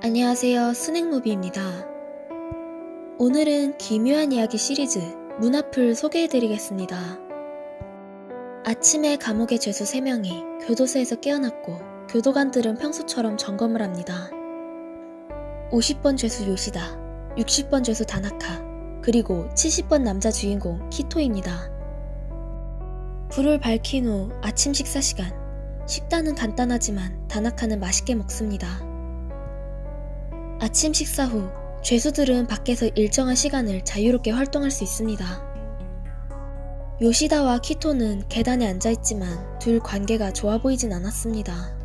안녕하세요. 스낵무비입니다. 오늘은 기묘한 이야기 시리즈 문 앞을 소개해드리겠습니다. 아침에 감옥의 죄수 3명이 교도소에서 깨어났고 교도관들은 평소처럼 점검을 합니다. 50번 죄수 요시다, 60번 죄수 다나카, 그리고 70번 남자 주인공 키토입니다. 불을 밝힌 후 아침 식사 시간. 식단은 간단하지만 다나카는 맛있게 먹습니다. 아침 식사 후 죄수들은 밖에서 일정한 시간을 자유롭게 활동할 수 있습니다. 요시다와 키토는 계단에 앉아있지만 둘 관계가 좋아 보이진 않았습니다.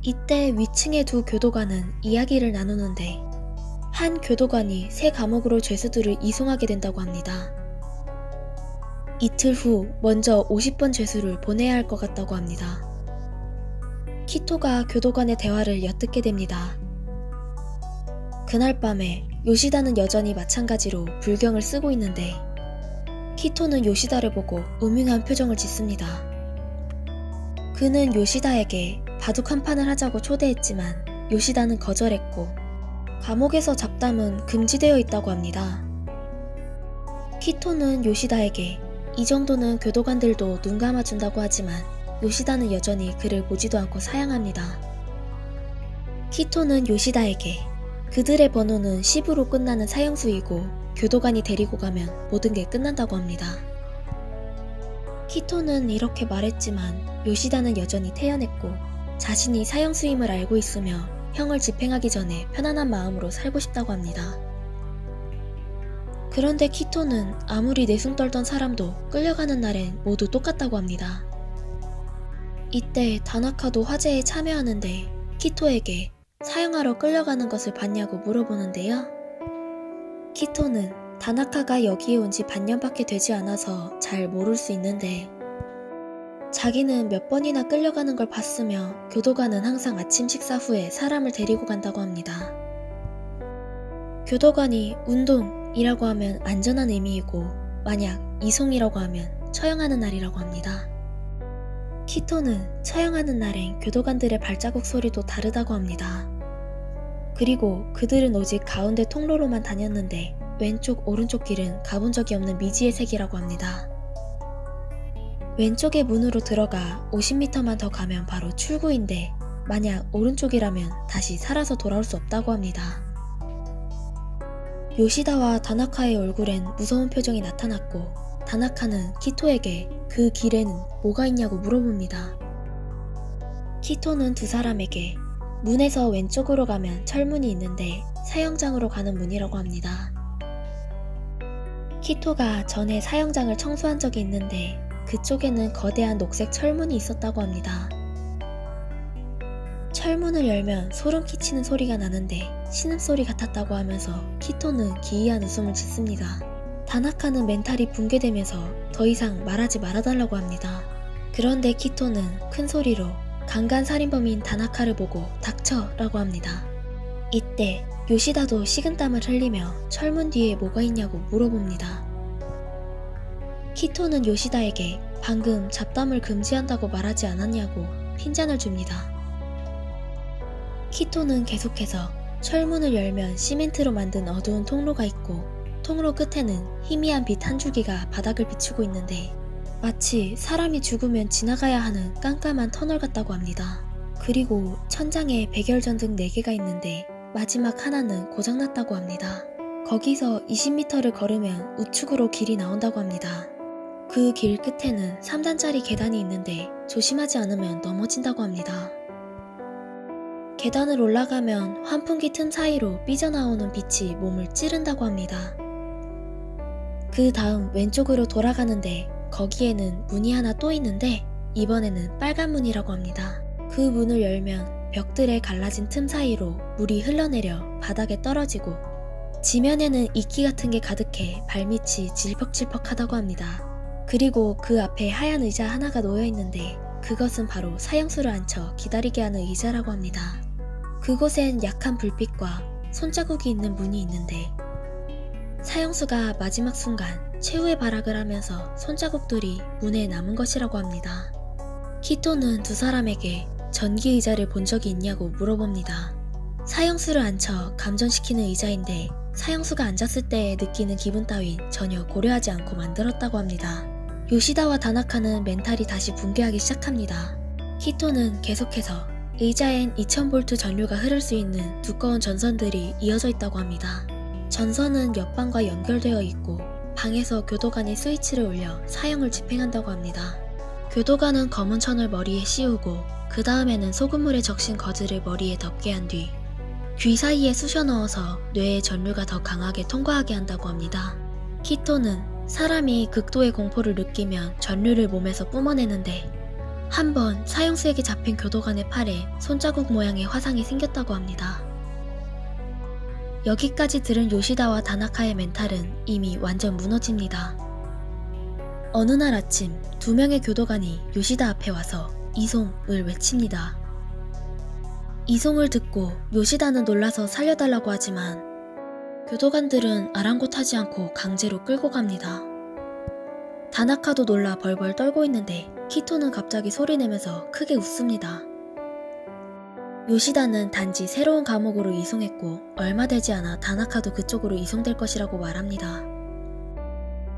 이때 위층의 두 교도관은 이야기를 나누는데 한 교도관이 새 감옥으로 죄수들을 이송하게 된다고 합니다. 이틀 후 먼저 50번 죄수를 보내야 할 것 같다고 합니다. 키토가 교도관의 대화를 엿듣게 됩니다. 그날 밤에 요시다는 여전히 마찬가지로 불경을 쓰고 있는데 키토는 요시다를 보고 음흉한 표정을 짓습니다. 그는 요시다에게 바둑 한 판을 하자고 초대했지만 요시다는 거절했고 감옥에서 잡담은 금지되어 있다고 합니다. 키토는 요시다에게 이 정도는 교도관들도 눈 감아준다고 하지만 요시다는 여전히 그를 보지도 않고 사양합니다. 키토는 요시다에게 그들의 번호는 10으로 끝나는 사형수이고 교도관이 데리고 가면 모든 게 끝난다고 합니다. 키토는 이렇게 말했지만 요시다는 여전히 태연했고 자신이 사형수임을 알고 있으며 형을 집행하기 전에 편안한 마음으로 살고 싶다고 합니다. 그런데 키토는 아무리 내숭 떨던 사람도 끌려가는 날엔 모두 똑같다고 합니다. 이때 다나카도 화재에 참여하는데 키토에게 사형하러 끌려가는 것을 봤냐고 물어보는데요. 키토는 다나카가 여기에 온 지 반년밖에 되지 않아서 잘 모를 수 있는데 자기는 몇 번이나 끌려가는 걸 봤으며 교도관은 항상 아침 식사 후에 사람을 데리고 간다고 합니다. 교도관이 운동이라고 하면 안전한 의미이고 만약 이송이라고 하면 처형하는 날이라고 합니다. 키토는 처형하는 날엔 교도관들의 발자국 소리도 다르다고 합니다. 그리고 그들은 오직 가운데 통로로만 다녔는데 왼쪽 오른쪽 길은 가본 적이 없는 미지의 세계라고 합니다. 왼쪽의 문으로 들어가 50m만 더 가면 바로 출구인데 만약 오른쪽이라면 다시 살아서 돌아올 수 없다고 합니다. 요시다와 다나카의 얼굴엔 무서운 표정이 나타났고 다나카는 키토에게 그 길에는 뭐가 있냐고 물어봅니다. 키토는 두 사람에게 문에서 왼쪽으로 가면 철문이 있는데 사형장으로 가는 문이라고 합니다. 키토가 전에 사형장을 청소한 적이 있는데 그쪽에는 거대한 녹색 철문이 있었다고 합니다. 철문을 열면 소름 끼치는 소리가 나는데 신음소리 같았다고 하면서 키토는 기이한 웃음을 짓습니다. 다나카는 멘탈이 붕괴되면서 더 이상 말하지 말아달라고 합니다. 그런데 키토는 큰 소리로 강간살인범인 다나카를 보고 닥쳐 라고 합니다. 이때 요시다도 식은땀을 흘리며 철문 뒤에 뭐가 있냐고 물어봅니다. 키토는 요시다에게 방금 잡담을 금지한다고 말하지 않았냐고 핀잔을 줍니다. 키토는 계속해서 철문을 열면 시멘트로 만든 어두운 통로가 있고 통로 끝에는 희미한 빛 한 줄기가 바닥을 비추고 있는데 마치 사람이 죽으면 지나가야 하는 깜깜한 터널 같다고 합니다. 그리고 천장에 백열전등 4개가 있는데 마지막 하나는 고장났다고 합니다. 거기서 20m를 걸으면 우측으로 길이 나온다고 합니다. 그 길 끝에는 3단짜리 계단이 있는데 조심하지 않으면 넘어진다고 합니다. 계단을 올라가면 환풍기 틈 사이로 삐져나오는 빛이 몸을 찌른다고 합니다. 그 다음 왼쪽으로 돌아가는데 거기에는 문이 하나 또 있는데 이번에는 빨간 문이라고 합니다. 그 문을 열면 벽들에 갈라진 틈 사이로 물이 흘러내려 바닥에 떨어지고 지면에는 이끼 같은 게 가득해 발밑이 질퍽질퍽하다고 합니다. 그리고 그 앞에 하얀 의자 하나가 놓여 있는데 그것은 바로 사형수를 앉혀 기다리게 하는 의자라고 합니다. 그곳엔 약한 불빛과 손자국이 있는 문이 있는데 사형수가 마지막 순간 최후의 발악을 하면서 손자국들이 문에 남은 것이라고 합니다. 키토는 두 사람에게 전기 의자를 본 적이 있냐고 물어봅니다. 사형수를 앉혀 감전시키는 의자인데 사형수가 앉았을 때 느끼는 기분 따윈 전혀 고려하지 않고 만들었다고 합니다. 요시다와 다나카는 멘탈이 다시 붕괴하기 시작합니다. 키토는 계속해서 의자엔 2000V 전류가 흐를 수 있는 두꺼운 전선들이 이어져 있다고 합니다. 전선은 옆방과 연결되어 있고 방에서 교도관이 스위치를 올려 사형을 집행한다고 합니다. 교도관은 검은 천을 머리에 씌우고 그 다음에는 소금물에 적신 거즈를 머리에 덮게 한 뒤 귀 사이에 쑤셔 넣어서 뇌의 전류가 더 강하게 통과하게 한다고 합니다. 키토는 사람이 극도의 공포를 느끼면 전류를 몸에서 뿜어내는데 한번 사형수에게 잡힌 교도관의 팔에 손자국 모양의 화상이 생겼다고 합니다. 여기까지 들은 요시다와 다나카의 멘탈은 이미 완전 무너집니다. 어느 날 아침 2명의 교도관이 요시다 앞에 와서 이송을 외칩니다. 이송을 듣고 요시다는 놀라서 살려달라고 하지만 교도관들은 아랑곳하지 않고 강제로 끌고 갑니다. 다나카도 놀라 벌벌 떨고 있는데 키토는 갑자기 소리내면서 크게 웃습니다. 요시다는 단지 새로운 감옥으로 이송했고 얼마 되지 않아 다나카도 그쪽으로 이송될 것이라고 말합니다.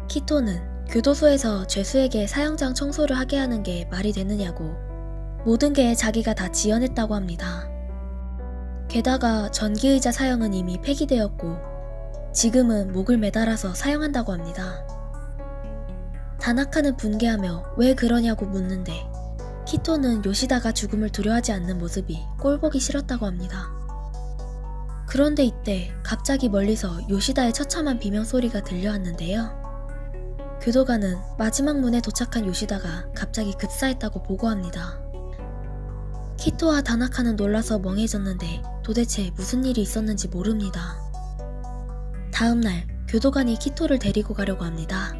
키토는 교도소에서 죄수에게 사형장 청소를 하게 하는 게 말이 되느냐고 모든 게 자기가 다 지어냈다고 합니다. 게다가 전기의자 사형은 이미 폐기되었고 지금은 목을 매달아서 사용한다고 합니다. 다나카는 분개하며 왜 그러냐고 묻는데 키토는 요시다가 죽음을 두려워하지 않는 모습이 꼴보기 싫었다고 합니다. 그런데 이때 갑자기 멀리서 요시다의 처참한 비명소리가 들려왔는데요. 교도관은 마지막 문에 도착한 요시다가 갑자기 급사했다고 보고합니다. 키토와 다나카는 놀라서 멍해졌는데 도대체 무슨 일이 있었는지 모릅니다. 다음날 교도관이 키토를 데리고 가려고 합니다.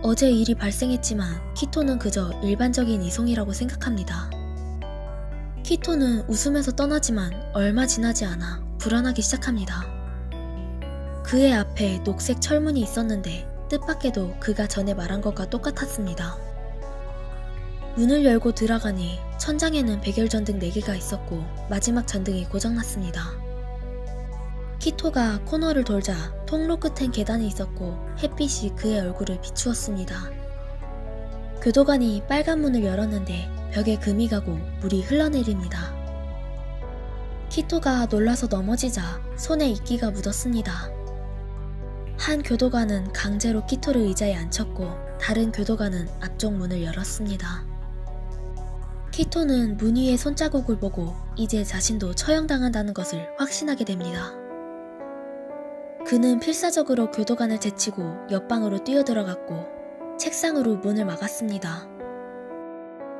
어제 일이 발생했지만 키토는 그저 일반적인 이송이라고 생각합니다. 키토는 웃으면서 떠나지만 얼마 지나지 않아 불안하기 시작합니다. 그의 앞에 녹색 철문이 있었는데 뜻밖에도 그가 전에 말한 것과 똑같았습니다. 문을 열고 들어가니 천장에는 백열전등 4개가 있었고 마지막 전등이 고장났습니다. 키토가 코너를 돌자 통로 끝엔 계단이 있었고 햇빛이 그의 얼굴을 비추었습니다. 교도관이 빨간 문을 열었는데 벽에 금이 가고 물이 흘러내립니다. 키토가 놀라서 넘어지자 손에 이끼가 묻었습니다. 한 교도관은 강제로 키토를 의자에 앉혔고 다른 교도관은 앞쪽 문을 열었습니다. 키토는 문 위의 손자국을 보고 이제 자신도 처형당한다는 것을 확신하게 됩니다. 그는 필사적으로 교도관을 제치고 옆방으로 뛰어들어갔고 책상으로 문을 막았습니다.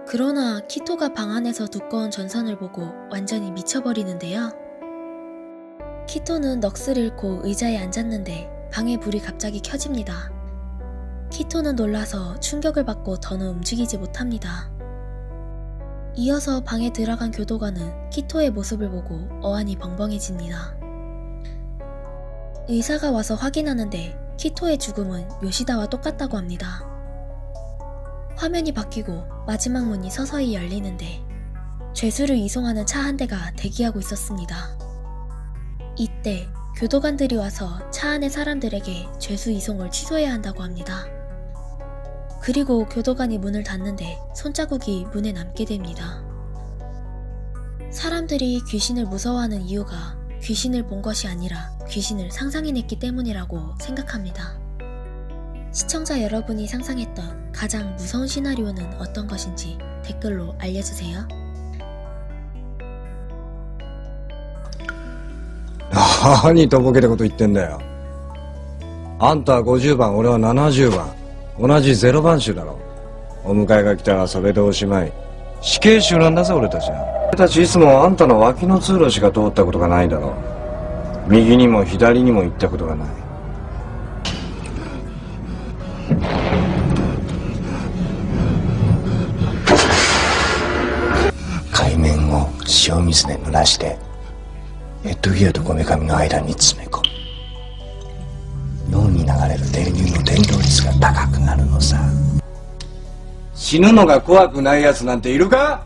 그러나 키토가 방 안에서 두꺼운 전선을 보고 완전히 미쳐버리는데요. 키토는 넋을 잃고 의자에 앉았는데 방에 불이 갑자기 켜집니다. 키토는 놀라서 충격을 받고 더는 움직이지 못합니다. 이어서 방에 들어간 교도관은 키토의 모습을 보고 어안이 벙벙해집니다. 의사가 와서 확인하는데 키토의 죽음은 요시다와 똑같다고 합니다. 화면이 바뀌고 마지막 문이 서서히 열리는데 죄수를 이송하는 차 한 대가 대기하고 있었습니다. 이때 교도관들이 와서 차 안의 사람들에게 죄수 이송을 취소해야 한다고 합니다. 그리고 교도관이 문을 닫는데 손자국이 문에 남게 됩니다. 사람들이 귀신을 무서워하는 이유가 귀신을 본 것이 아니라 귀신을 상상해냈기 때문이라고 생각합니다. 시청자 여러분이 상상했던 가장 무서운 시나리오는 어떤 것인지 댓글로 알려주세요.何とぼけたこと言ってんだよ。あんたは50番、俺は70番。同じ0番手だろ。お迎えが来たらそれでおしまい。死刑囚なんだぜ俺たちは。俺たちいつもあんたの脇の通路しか通ったことがないだろう。右にも左にも行ったことがない。海面を塩水で濡らしてヘッドギアとこめかみの間に詰め込む。脳に流れる電流の伝導率が高くなるのさ。死ぬのが怖くないやつなんているか？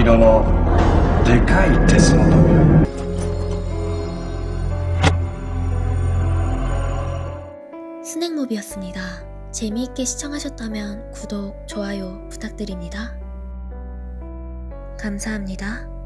色のでかい鉄の扉。 스낵무비였습니다. 재미있게 시청하셨다면 구독, 좋아요 부탁드립니다. 감사합니다.